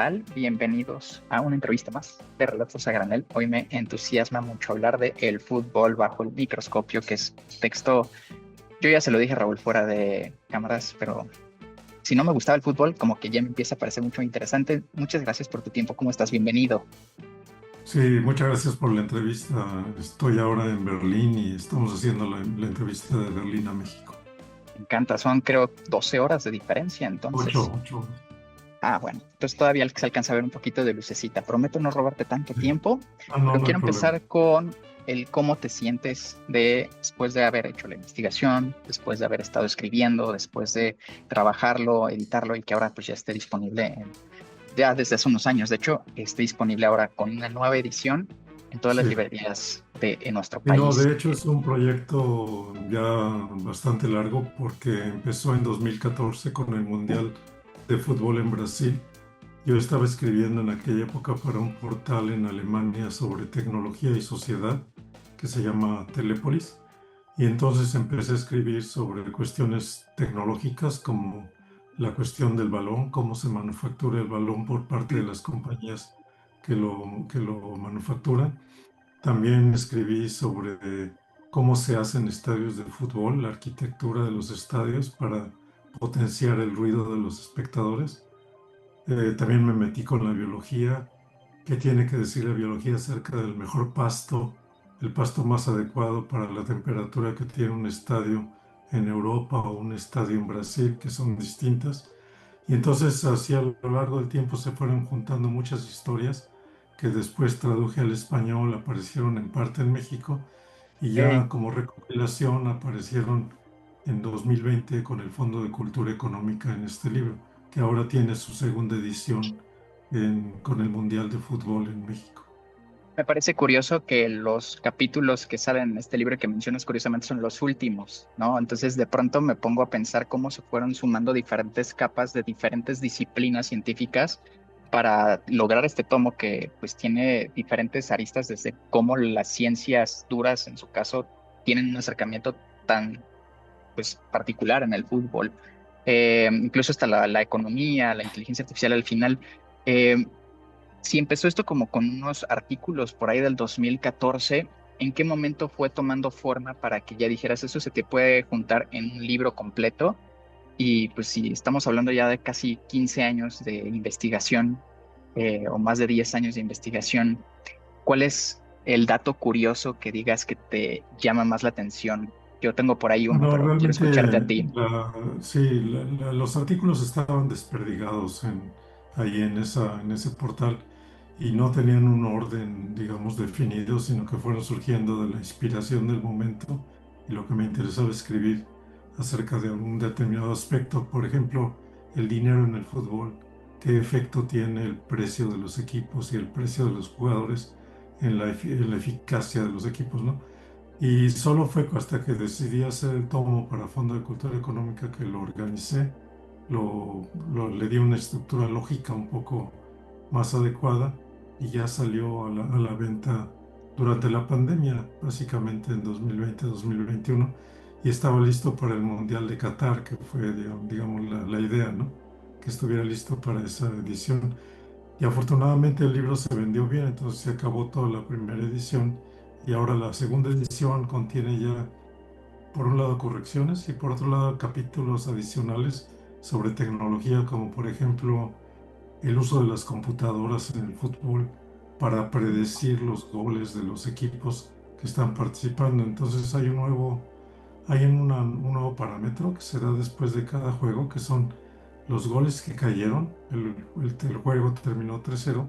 tal? Bienvenidos a una entrevista más de Relatos a Granel. Hoy me entusiasma mucho hablar de el fútbol bajo el microscopio, que es texto. Yo ya se lo dije a Raúl fuera de cámaras, pero si no me gustaba el fútbol, como que ya me empieza a parecer mucho interesante. Muchas gracias por tu tiempo. ¿Cómo estás? Bienvenido. Sí, muchas gracias por la entrevista. Estoy ahora en Berlín y estamos haciendo la entrevista de Berlín a México. Me encanta. Son, creo, 12 horas de diferencia, Ocho, entonces. ocho. Bueno, entonces todavía se alcanza a ver un poquito de lucecita. Prometo no robarte tanto Sí. tiempo, No, pero no hay quiero problema. empezar con el cómo te sientes después de haber hecho la investigación, después de haber estado escribiendo, después de trabajarlo, editarlo y que ahora pues ya esté disponible ya desde hace unos años. De hecho, esté disponible ahora con una nueva edición en todas las Sí. librerías en nuestro Y no, país. de hecho es un proyecto ya bastante largo porque empezó en 2014 con el Mundial de Fútbol en Brasil. Yo estaba escribiendo en aquella época para un portal en Alemania sobre tecnología y sociedad que se llama Telepolis. Y entonces empecé a escribir sobre cuestiones tecnológicas como la cuestión del balón, cómo se manufactura el balón por parte de las compañías que lo manufacturan. También escribí sobre cómo se hacen estadios de fútbol, la arquitectura de los estadios para potenciar el ruido de los espectadores. También me metí con la biología. ¿Qué tiene que decir la biología acerca del mejor pasto, el pasto más adecuado para la temperatura que tiene un estadio en Europa o un estadio en Brasil, que son distintas? Y entonces así a lo largo del tiempo se fueron juntando muchas historias que después traduje al español, aparecieron en parte en México y Ok. ya como recopilación aparecieron en 2020 con el Fondo de Cultura Económica en este libro, que ahora tiene su segunda edición con el Mundial de Fútbol en México. Me parece curioso que los capítulos que salen en este libro que mencionas curiosamente son los últimos, ¿no? Entonces de pronto me pongo a pensar cómo se fueron sumando diferentes capas de diferentes disciplinas científicas para lograr este tomo que pues tiene diferentes aristas desde cómo las ciencias duras, en su caso, tienen un acercamiento tan pues particular en el fútbol. Incluso hasta la economía, la inteligencia artificial al final. Eh, si empezó esto como con unos artículos por ahí del 2014, ¿en qué momento fue tomando forma para que ya dijeras eso se te puede juntar en un libro completo? Y pues si estamos hablando ya de casi 15 años de investigación, o más de 10 años de investigación, ¿cuál es el dato curioso que digas que te llama más la atención? Yo tengo por ahí uno, Bueno, pero quiero realmente escucharte a ti. sí, los artículos estaban desperdigados ahí en ese portal y no tenían un orden, digamos, definido, sino que fueron surgiendo de la inspiración del momento y lo que me interesaba escribir acerca de un determinado aspecto. Por ejemplo, el dinero en el fútbol, qué efecto tiene el precio de los equipos y el precio de los jugadores en la eficacia de los equipos, ¿no? Y solo fue hasta que decidí hacer el tomo para Fondo de Cultura Económica que lo organicé, le di una estructura lógica un poco más adecuada y ya salió a la venta durante la pandemia, básicamente en 2020-2021, y estaba listo para el Mundial de Qatar, que fue, digamos, la idea, ¿no? Que estuviera listo para esa edición. Y afortunadamente el libro se vendió bien, entonces se acabó toda la primera edición y ahora la segunda edición contiene ya, por un lado, correcciones y por otro lado, capítulos adicionales sobre tecnología, como por ejemplo el uso de las computadoras en el fútbol para predecir los goles de los equipos que están participando. Entonces hay un nuevo parámetro que se da después de cada juego, que son los goles que cayeron. El juego terminó 3-0,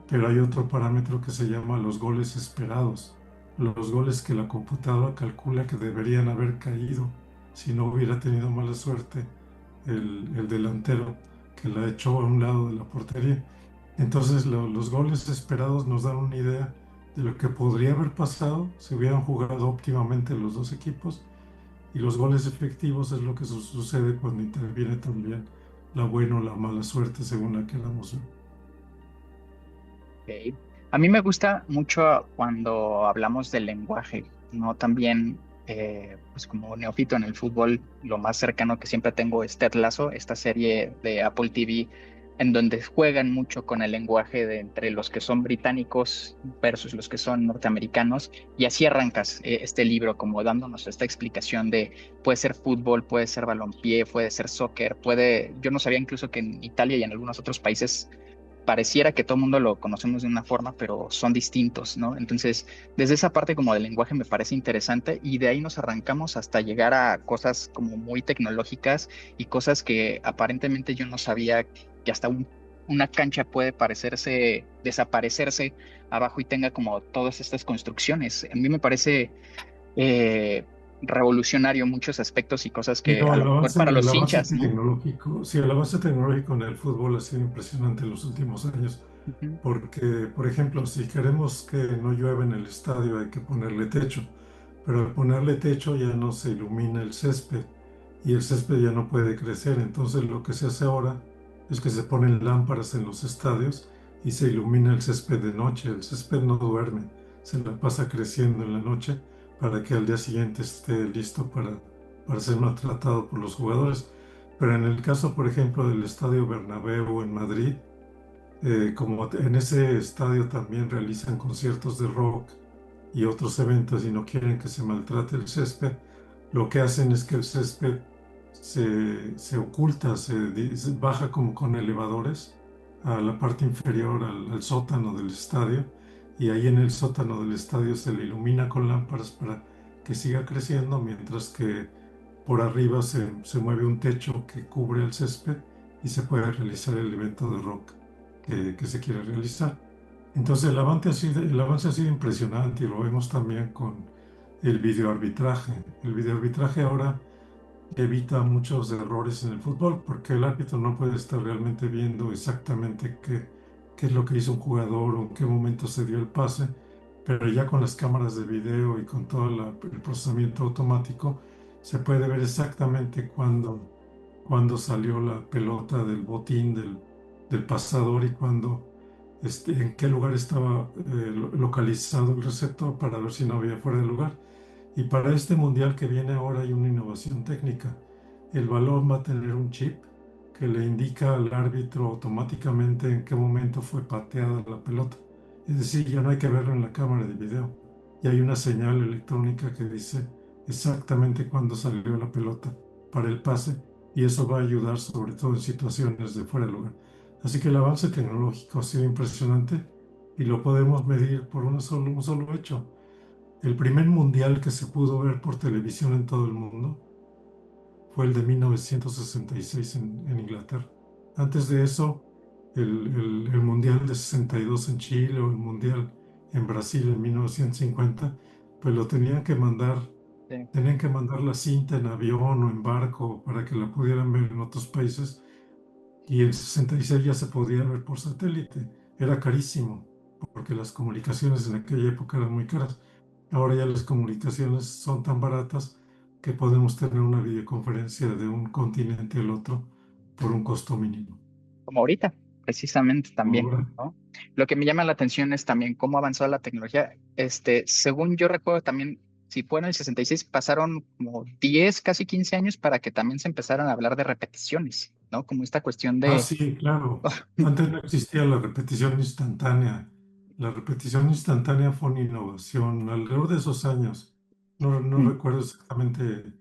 pero hay otro parámetro que se llama los goles esperados, los goles que la computadora calcula que deberían haber caído si no hubiera tenido mala suerte el delantero que la echó a un lado de la portería. Entonces los goles esperados nos dan una idea de lo que podría haber pasado si hubieran jugado óptimamente los dos equipos, y los goles efectivos es lo que sucede cuando interviene también la buena o la mala suerte según la queramos ver. Ok. A mí me gusta mucho cuando hablamos del lenguaje, ¿no? También, pues como neófito en el fútbol, lo más cercano que siempre tengo es Ted Lasso, esta serie de Apple TV en donde juegan mucho con el lenguaje de entre los que son británicos versus los que son norteamericanos, y así arrancas este libro como dándonos esta explicación de puede ser fútbol, puede ser balompié, puede ser soccer, puede, yo no sabía incluso que en Italia y en algunos otros países pareciera que todo el mundo lo conocemos de una forma, pero son distintos, ¿no? Entonces, desde esa parte como del lenguaje me parece interesante y de ahí nos arrancamos hasta llegar a cosas como muy tecnológicas y cosas que aparentemente yo no sabía que hasta una cancha puede parecerse, desaparecerse abajo y tenga como todas estas construcciones. A mí me parece eh, revolucionario muchos aspectos y cosas Y que no, a lo mejor para el los avance hinchas, ¿no? tecnológico, sí, el avance tecnológico en el fútbol ha sido impresionante en los últimos años, Ujú. porque, por ejemplo, si queremos que no llueva en el estadio, hay que ponerle techo, pero al ponerle techo ya no se ilumina el césped y el césped ya no puede crecer. Entonces, lo que se hace ahora es que se ponen lámparas en los estadios y se ilumina el césped de noche. El césped no duerme, se la pasa creciendo en la noche para que al día siguiente esté listo para ser maltratado por los jugadores. Pero en el caso, por ejemplo, del Estadio Bernabéu en Madrid, como en ese estadio también realizan conciertos de rock y otros eventos y no quieren que se maltrate el césped, lo que hacen es que el césped se oculta, se baja como con elevadores a la parte inferior, al sótano del estadio, y ahí en el sótano del estadio se le ilumina con lámparas para que siga creciendo, mientras que por arriba se mueve un techo que cubre el césped y se puede realizar el evento de rock que se quiere realizar. Entonces el avance ha sido impresionante y lo vemos también con el videoarbitraje. El videoarbitraje ahora evita muchos errores en el fútbol porque el árbitro no puede estar realmente viendo exactamente qué es lo que hizo un jugador o en qué momento se dio el pase, pero ya con las cámaras de video y con todo el procesamiento automático se puede ver exactamente cuándo salió la pelota del botín del pasador y en qué lugar estaba localizado el receptor para ver si no había fuera de lugar. Y para este mundial que viene ahora hay una innovación técnica. El balón va a tener un chip que le indica al árbitro automáticamente en qué momento fue pateada la pelota. Es decir, ya no hay que verlo en la cámara de video. Y hay una señal electrónica que dice exactamente cuándo salió la pelota para el pase y eso va a ayudar sobre todo en situaciones de fuera de lugar. Así que el avance tecnológico ha sido impresionante y lo podemos medir por un solo hecho. El primer mundial que se pudo ver por televisión en todo el mundo fue el de 1966 en Inglaterra. Antes de eso, el mundial de 62 en Chile o el mundial en Brasil en 1950, pues lo Sí. tenían que mandar la cinta en avión o en barco para que la pudieran ver en otros países y en 66 ya se podía ver por satélite. Era carísimo porque las comunicaciones en aquella época eran muy caras. Ahora ya las comunicaciones son tan baratas que podemos tener una videoconferencia de un continente al otro por un costo mínimo. Como ahorita, precisamente también, Ahora, ¿no? Lo que me llama la atención es también cómo ha avanzado la tecnología. Según yo recuerdo también, si fue en el 66 pasaron como 10 casi 15 años para que también se empezaran a hablar de repeticiones, ¿no? Como esta cuestión de, sí, claro. Antes no existía la repetición instantánea. La repetición instantánea fue una innovación alrededor de esos años. No recuerdo exactamente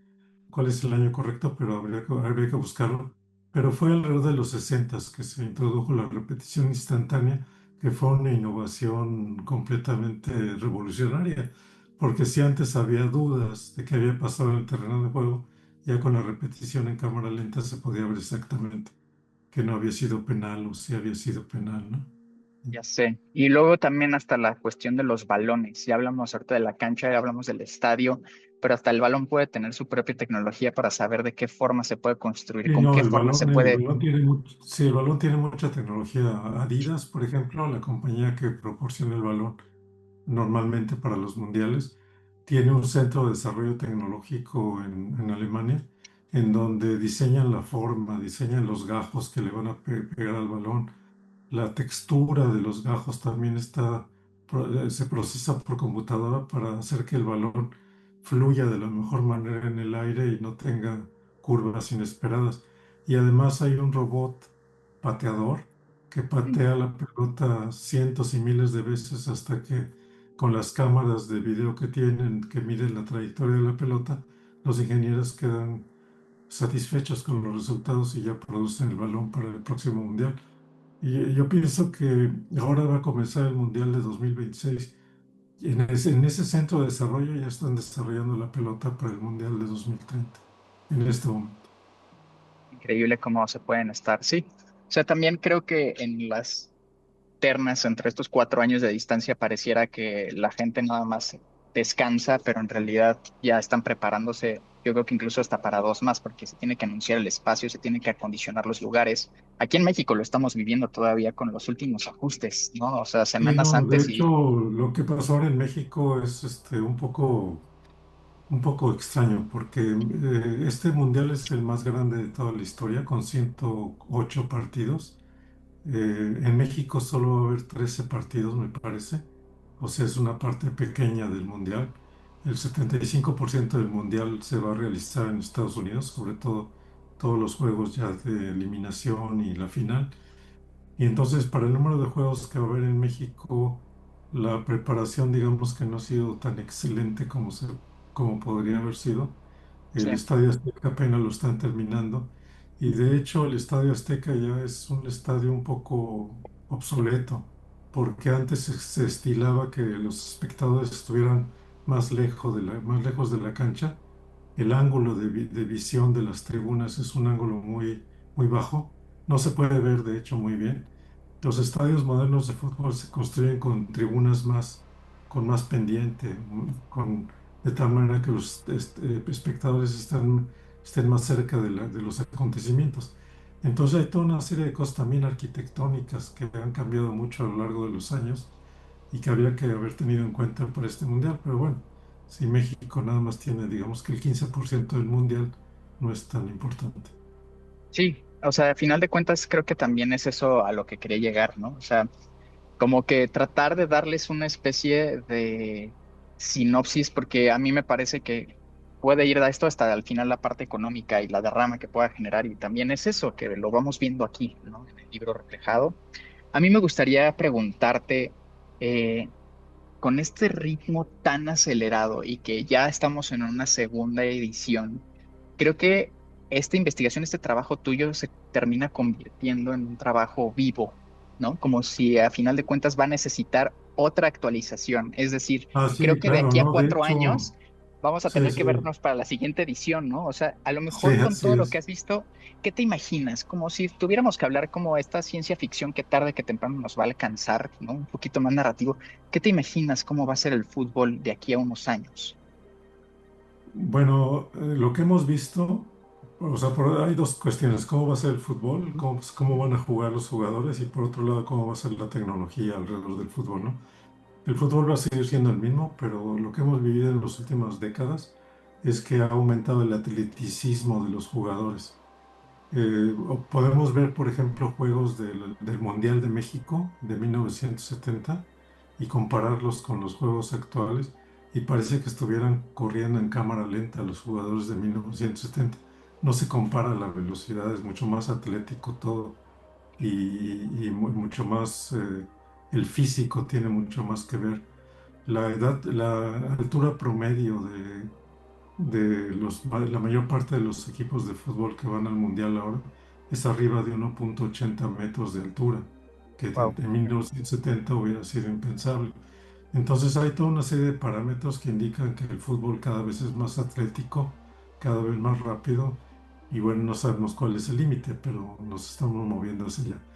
cuál es el año correcto, pero habría que buscarlo. Pero fue alrededor de los 60 que se introdujo la repetición instantánea, que fue una innovación completamente revolucionaria, porque si antes había dudas de qué había pasado en el terreno de juego, ya con la repetición en cámara lenta se podía ver exactamente que no había sido penal o si había sido penal, ¿no? ya sé. Y luego también hasta la cuestión de los balones. Ya hablamos ahorita de la cancha, ya hablamos del estadio, pero hasta el balón puede tener su propia tecnología para saber de qué forma se puede construir, Y con no, qué forma se el puede. balón tiene mucho, sí, el balón tiene mucha tecnología. Adidas, por ejemplo, la compañía que proporciona el balón normalmente para los mundiales, tiene un centro de desarrollo tecnológico en Alemania, en donde diseñan la forma, diseñan los gajos que le van a pegar al balón. La textura de los gajos también se procesa por computadora para hacer que el balón fluya de la mejor manera en el aire y no tenga curvas inesperadas. Y además hay un robot pateador que Mm. patea la pelota cientos y miles de veces hasta que con las cámaras de video que tienen, que miden la trayectoria de la pelota, los ingenieros quedan satisfechos con los resultados y ya producen el balón para el próximo mundial. Y yo pienso que ahora va a comenzar el mundial de 2026. Y en ese centro de desarrollo ya están desarrollando la pelota para el mundial de 2030, en este momento. Increíble cómo se pueden estar, sí. O sea, también creo que en las ternas entre estos 4 años de distancia pareciera que la gente nada más descansa, pero en realidad ya están preparándose, yo creo que incluso hasta para dos más, porque se tiene que anunciar el espacio, se tiene que acondicionar los lugares. Aquí en México lo estamos viviendo todavía con los últimos ajustes, ¿no? O sea, Y semanas no, de antes hecho, y lo que pasó ahora en México es un poco extraño, porque este mundial es el más grande de toda la historia, con 108 partidos. En México solo va a haber 13 partidos, me parece. O sea, es una parte pequeña del mundial. El 75% del mundial se va a realizar en Estados Unidos, sobre todo todos los juegos ya de eliminación y la final. Y entonces, para el número de juegos que va a haber en México, la preparación, digamos que no ha sido tan excelente como podría haber sido. sí, El Estadio Azteca apenas lo están terminando. Y de hecho, el Estadio Azteca ya es un estadio un poco obsoleto, porque antes se estilaba que los espectadores estuvieran más lejos de la cancha. El ángulo de visión de las tribunas es un ángulo muy, muy bajo. No se puede ver, de hecho, muy bien. Los estadios modernos de fútbol se construyen con tribunas con más pendiente, de tal manera que los espectadores estén más cerca de los acontecimientos. Entonces hay toda una serie de cosas también arquitectónicas que han cambiado mucho a lo largo de los años y que habría que haber tenido en cuenta para este mundial. Pero bueno, si México nada más tiene, digamos que el 15% del mundial, no es tan importante. sí. O sea, a final de cuentas creo que también es eso a lo que quería llegar, ¿no? O sea, como que tratar de darles una especie de sinopsis, porque a mí me parece que puede ir de esto hasta al final la parte económica y la derrama que pueda generar, y también es eso, que lo vamos viendo aquí, ¿no? En el libro reflejado. A mí me gustaría preguntarte, eh, con este ritmo tan acelerado y que ya estamos en una segunda edición, creo que esta investigación, este trabajo tuyo se termina convirtiendo en un trabajo vivo, ¿no? Como si a final de cuentas va a necesitar otra actualización. Es decir, Ah, creo sí, que de claro, aquí a ¿no? De 4 años hecho, vamos a sí, tener que sí, vernos para la siguiente edición, ¿no? O sea, a lo sí, mejor con así todo lo que es. has visto, ¿qué te imaginas? Como si tuviéramos que hablar como esta ciencia ficción que tarde que temprano nos va a alcanzar, ¿no? Un poquito más narrativo. ¿Qué te imaginas cómo va a ser el fútbol de aquí a unos años? Bueno, lo que hemos visto, o sea, hay dos cuestiones: cómo va a ser el fútbol, cómo van a jugar los jugadores, y por otro lado, cómo va a ser la tecnología alrededor del fútbol, ¿no? El fútbol va a seguir siendo el mismo, pero lo que hemos vivido en las últimas décadas es que ha aumentado el atleticismo de los jugadores. Podemos ver, por ejemplo, juegos del Mundial de México de 1970 y compararlos con los juegos actuales, y parece que estuvieran corriendo en cámara lenta los jugadores de 1970. No se compara la velocidad, es mucho más atlético todo y mucho más, el físico tiene mucho más que ver. La altura promedio de la mayor parte de los equipos de fútbol que van al mundial ahora es arriba de 1,80 metros de altura, que Wow. en 1970 hubiera sido impensable. Entonces hay toda una serie de parámetros que indican que el fútbol cada vez es más atlético, cada vez más rápido, y bueno, no sabemos cuál es el límite, pero nos estamos moviendo hacia allá.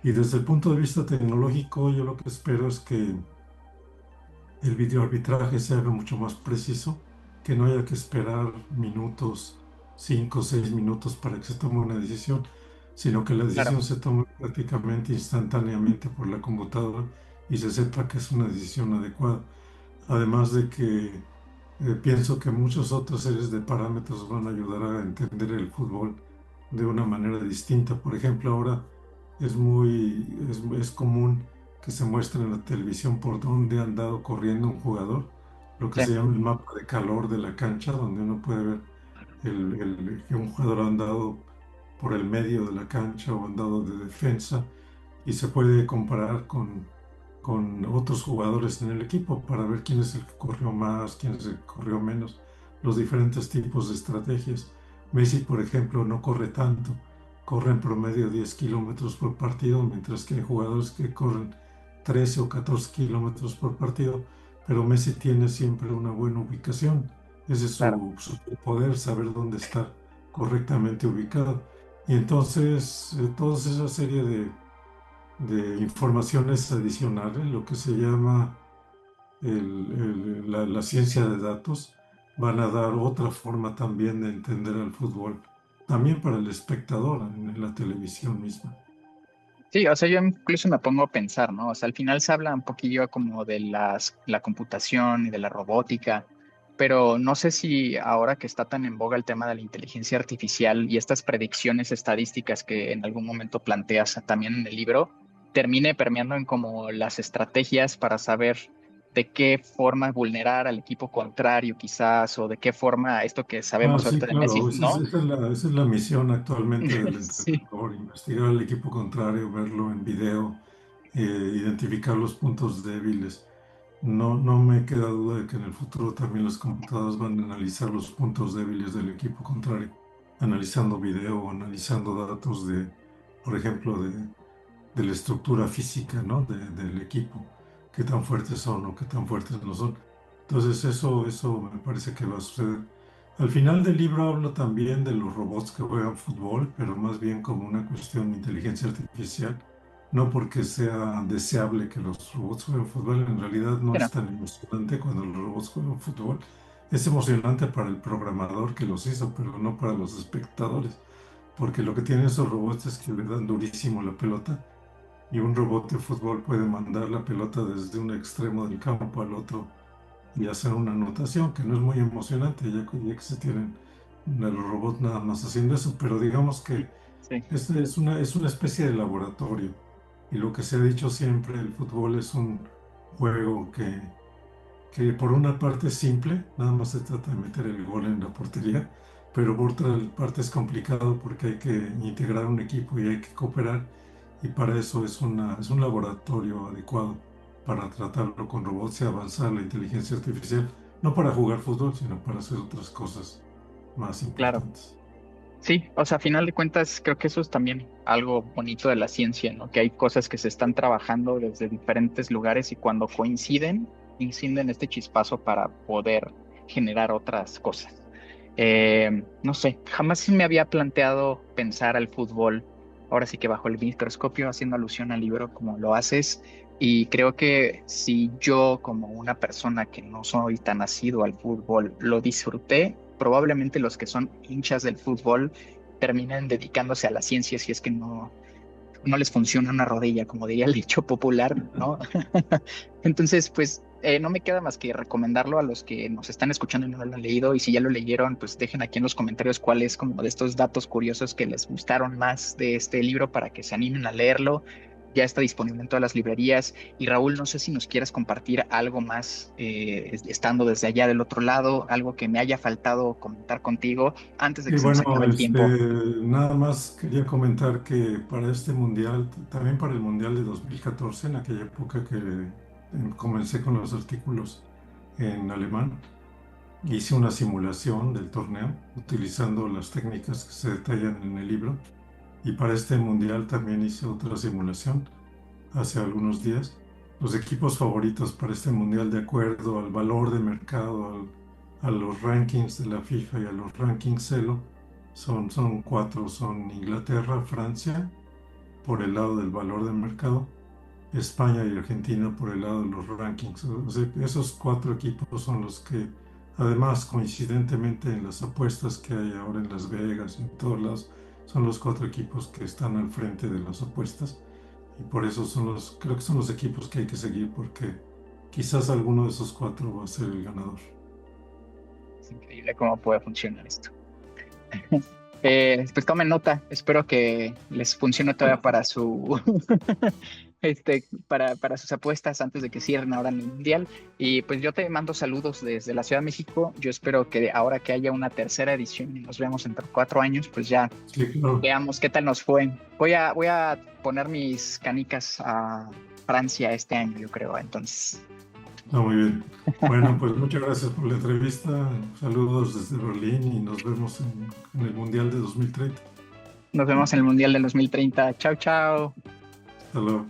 Y desde el punto de vista tecnológico, yo lo que espero es que el videoarbitraje se haga mucho más preciso, que no haya que esperar minutos, 5 o 6 minutos para que se tome una decisión, sino que la Claro. decisión se tome prácticamente instantáneamente por la computadora y se sepa que es una decisión adecuada. Además de que pienso que muchos otros series de parámetros van a ayudar a entender el fútbol de una manera distinta. Por ejemplo, ahora es común que se muestre en la televisión por dónde ha andado corriendo un jugador, lo que Sí. se llama el mapa de calor de la cancha, donde uno puede ver que un jugador ha andado por el medio de la cancha o en dado de defensa y se puede comparar con otros jugadores en el equipo para ver quién es el que corrió más, quién es el que corrió menos, los diferentes tipos de estrategias. Messi, por ejemplo, no corre tanto, corre en promedio 10 kilómetros por partido, mientras que hay jugadores que corren 13 o 14 kilómetros por partido, pero Messi tiene siempre una buena ubicación. Ese es Claro. su poder, saber dónde estar correctamente ubicado. Y entonces, toda esa serie de informaciones adicionales, lo que se llama la ciencia de datos, van a dar otra forma también de entender al fútbol, también para el espectador en la televisión misma. Sí, o sea, yo incluso me pongo a pensar, ¿no? O sea, al final se habla un poquillo como de la computación y de la robótica, pero no sé si ahora que está tan en boga el tema de la inteligencia artificial y estas predicciones estadísticas que en algún momento planteas también en el libro, termine permeando en como las estrategias para saber de qué forma vulnerar al equipo contrario, quizás, o de qué forma esto que Ah, sabemos sí, ahorita de Messi, claro, ¿no? esa es la misión actualmente del Sí, entrenador, investigar al equipo contrario, verlo en video, identificar los puntos débiles. No me queda duda de que en el futuro también las computadoras van a analizar los puntos débiles del equipo contrario, analizando video, analizando datos por ejemplo, de la estructura física, ¿no? Del equipo, qué tan fuertes son o qué tan fuertes no son. Entonces eso me parece que va a suceder. Al final del libro hablo también de los robots que juegan fútbol, pero más bien como una cuestión de inteligencia artificial, no porque sea deseable que los robots jueguen fútbol, en realidad no es bueno, tan emocionante cuando los robots juegan fútbol. Es emocionante para el programador que los hizo, pero no para los espectadores, porque lo que tienen esos robots es que le dan durísimo la pelota y un robot de fútbol puede mandar la pelota desde un extremo del campo al otro y hacer una anotación que no es muy emocionante, ya que se tienen los robots nada más haciendo eso, pero digamos que sí, este es una especie de laboratorio y lo que se ha dicho siempre, el fútbol es un juego que por una parte es simple, nada más se trata de meter el gol en la portería, pero por otra parte es complicado porque hay que integrar un equipo y hay que cooperar, y para eso es un laboratorio adecuado para tratarlo con robots y avanzar la inteligencia artificial, no para jugar fútbol, sino para hacer otras cosas más claro. importantes. Sí, o sea, a final de cuentas, creo que eso es también algo bonito de la ciencia, ¿no? Que hay cosas que se están trabajando desde diferentes lugares y cuando inciden este chispazo para poder generar otras cosas. No sé, jamás se me había planteado pensar al fútbol, ahora sí que bajo el microscopio, haciendo alusión al libro como lo haces, y creo que si yo como una persona que no soy tan asiduo al fútbol lo disfruté, probablemente los que son hinchas del fútbol terminen dedicándose a la ciencia si es que no les funciona una rodilla, como diría el dicho popular, ¿no? Entonces, pues no me queda más que recomendarlo a los que nos están escuchando y no lo han leído. Y si ya lo leyeron, pues dejen aquí en los comentarios cuáles como de estos datos curiosos que les gustaron más de este libro para que se animen a leerlo. Ya está disponible en todas las librerías. Y Raúl, no sé si nos quieras compartir algo más estando desde allá del otro lado, algo que me haya faltado comentar contigo antes de Y que se nos bueno, acabe el tiempo. nada más quería comentar que para este mundial, también para el mundial de 2014, en aquella época que comencé con los artículos en alemán, hice una simulación del torneo utilizando las técnicas que se detallan en el libro. Y para este mundial también hice otra simulación hace algunos días. Los equipos favoritos para este mundial, de acuerdo al valor de mercado, a los rankings de la FIFA y a los rankings CELO, son cuatro: son Inglaterra, Francia por el lado del valor de mercado, España y Argentina por el lado de los rankings. O sea, esos cuatro equipos son los que, además, coincidentemente en las apuestas que hay ahora en Las Vegas y en todos lados, son los cuatro equipos que están al frente de las apuestas. Y por eso creo que son los equipos que hay que seguir, porque quizás alguno de esos cuatro va a ser el ganador. Es increíble cómo puede funcionar esto. Pues tomen nota, espero que les funcione todavía para su para sus apuestas antes de que cierren ahora en el Mundial. Y pues yo te mando saludos desde la Ciudad de México. Yo espero que ahora que haya una tercera edición y nos vemos entre 4 años, pues ya Sí, claro. veamos qué tal nos fue. Voy a poner mis canicas a Francia este año, yo creo. Entonces, Está muy bien. Bueno, pues muchas gracias por la entrevista. Saludos desde Berlín y nos vemos en el Mundial de 2030. nos vemos en el Mundial del 2030. Chao, chao. Hasta luego.